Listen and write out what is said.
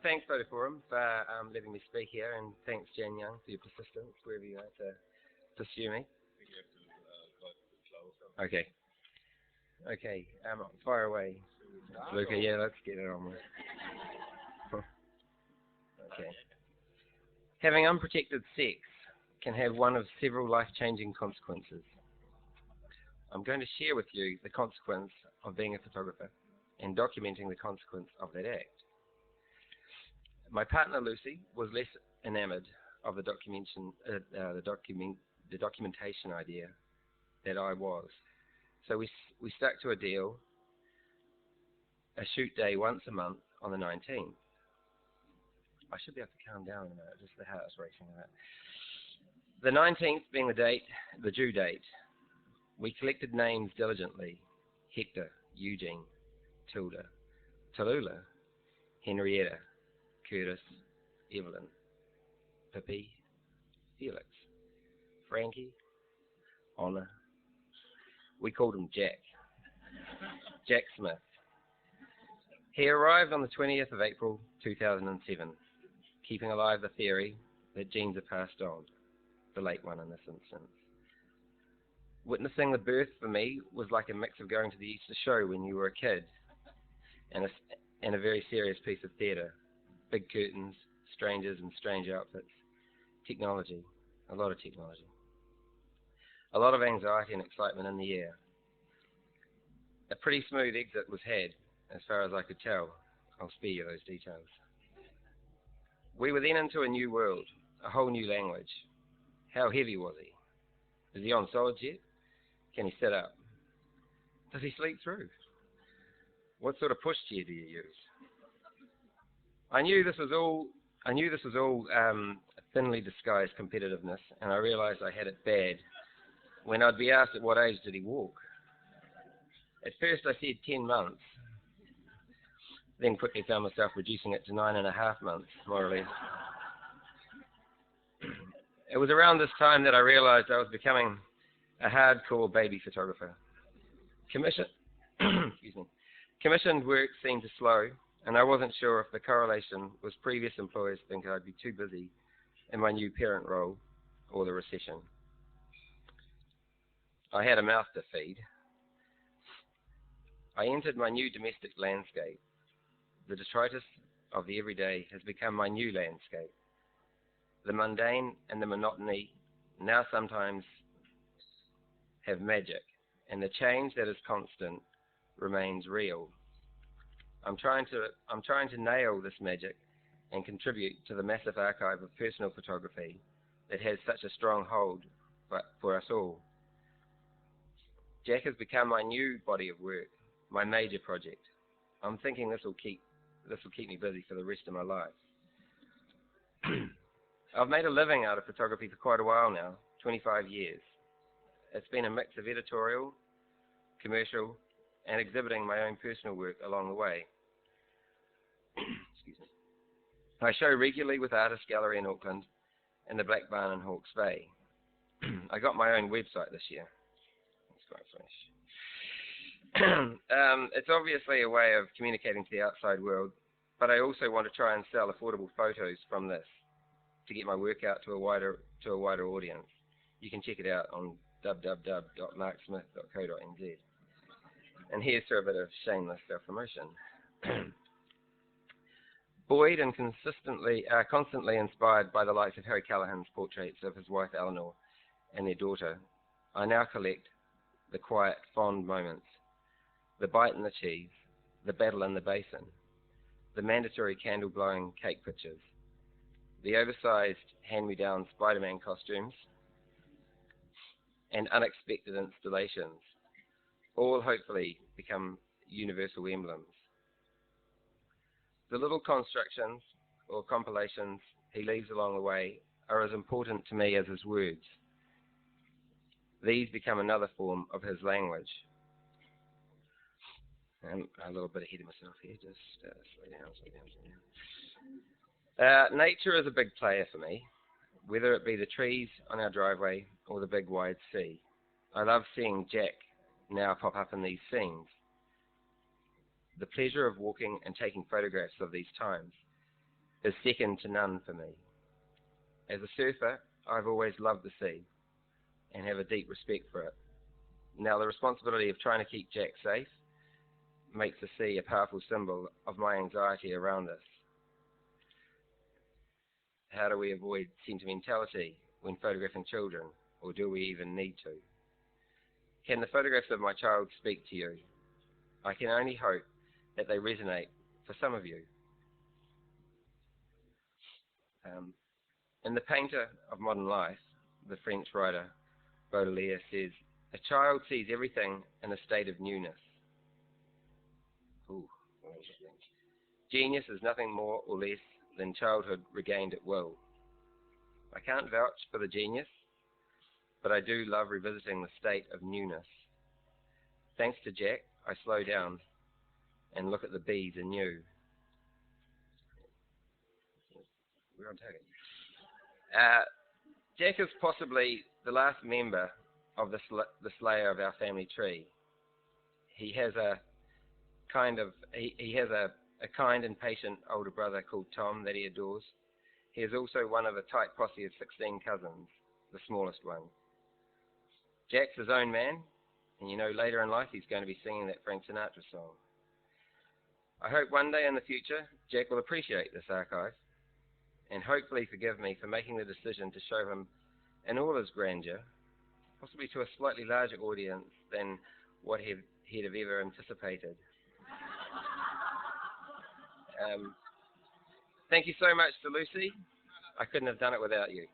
Thanks, PhotoForum, for letting me speak here, and thanks, Jan Young, for your persistence, wherever you are, to pursue me. Okay. Okay, fire away. Luca, yeah, let's get it on with. Okay. Having unprotected sex can have one of several life-changing consequences. I'm going to share with you the consequence of being a photographer and documenting the consequence of that act. My partner Lucy was less enamored of the documentation idea that I was. So we stuck to a deal, a shoot day once a month on the 19th. I should be able to calm down in a minute, just the heart is racing a bit. The 19th being the due date, we collected names diligently: Hector, Eugene, Tilda, Tallulah, Henrietta, Curtis, Evelyn, Pippi, Felix, Frankie, Honor. We called him Jack. Jack Smith. He arrived on the 20th of April 2007, keeping alive the theory that genes are passed on, the late one in this instance. Witnessing the birth for me was like a mix of going to the Easter show when you were a kid and a very serious piece of theatre. Big curtains, strangers in strange outfits, technology, a lot of technology. A lot of anxiety and excitement in the air. A pretty smooth exit was had, as far as I could tell. I'll spare you those details. We were then into a new world, a whole new language. How heavy was he? Is he on solids yet? Can he sit up? Does he sleep through? What sort of pushchair do you use? I knew this was all thinly disguised competitiveness, and I realized I had it bad when I'd be asked at what age did he walk. At first I said 10 months, then quickly found myself reducing it to 9.5 months, more or less. It was around this time that I realized I was becoming a hardcore baby photographer. Commissioned work seemed to slow, and I wasn't sure if the correlation was previous employers think I'd be too busy in my new parent role or the recession. I had a mouth to feed. I entered my new domestic landscape. The detritus of the everyday has become my new landscape. The mundane and the monotony now sometimes have magic, and the change that is constant remains real. I'm trying to nail this magic and contribute to the massive archive of personal photography that has such a strong hold for us all. Jack has become my new body of work, my major project. I'm thinking this will keep me busy for the rest of my life. I've made a living out of photography for quite a while now, 25 years. It's been a mix of editorial, commercial, and exhibiting my own personal work along the way. Excuse me. I show regularly with Artist Gallery in Auckland and the Black Barn in Hawke's Bay. I got my own website this year. It's obviously a way of communicating to the outside world, but I also want to try and sell affordable photos from this to get my work out to a wider audience. You can check it out on www.marksmith.co.nz. And here's to a bit of shameless self-promotion. Buoyed and constantly inspired by the likes of Harry Callahan's portraits of his wife Eleanor and their daughter, I now collect the quiet, fond moments, the bite in the cheese, the battle in the basin, the mandatory candle-blowing cake pictures, the oversized hand-me-down Spider-Man costumes, and unexpected installations, all hopefully become universal emblems. The little constructions or compilations he leaves along the way are as important to me as his words. These become another form of his language. I'm a little bit ahead of myself here, just slow down. Nature is a big player for me, whether it be the trees on our driveway or the big wide sea. I love seeing Jack now pop up in these scenes. The pleasure of walking and taking photographs of these times. is second to none for me. As a surfer, I've always loved the sea and have a deep respect for it. Now, the responsibility of trying to keep Jack safe makes the sea a powerful symbol of my anxiety around us. How do we avoid sentimentality when photographing children, or do we even need to? Can the photographs of my child speak to you? I can only hope that they resonate for some of you. In The Painter of Modern Life, the French writer Baudelaire says, "A child sees everything in a state of newness." Ooh. Genius is nothing more or less than childhood regained at will. I can't vouch for the genius, but I do love revisiting the state of newness. Thanks to Jack, I slow down and look at the bees anew. We're on target. Jack is possibly the last member of the slayer of our family tree. He has a kind and patient older brother called Tom that he adores. He is also one of a tight posse of 16 cousins, the smallest one. Jack's his own man, and later in life he's going to be singing that Frank Sinatra song. I hope one day in the future Jack will appreciate this archive and hopefully forgive me for making the decision to show him in all his grandeur, possibly to a slightly larger audience than what he'd have ever anticipated. Thank you so much to Lucy. I couldn't have done it without you.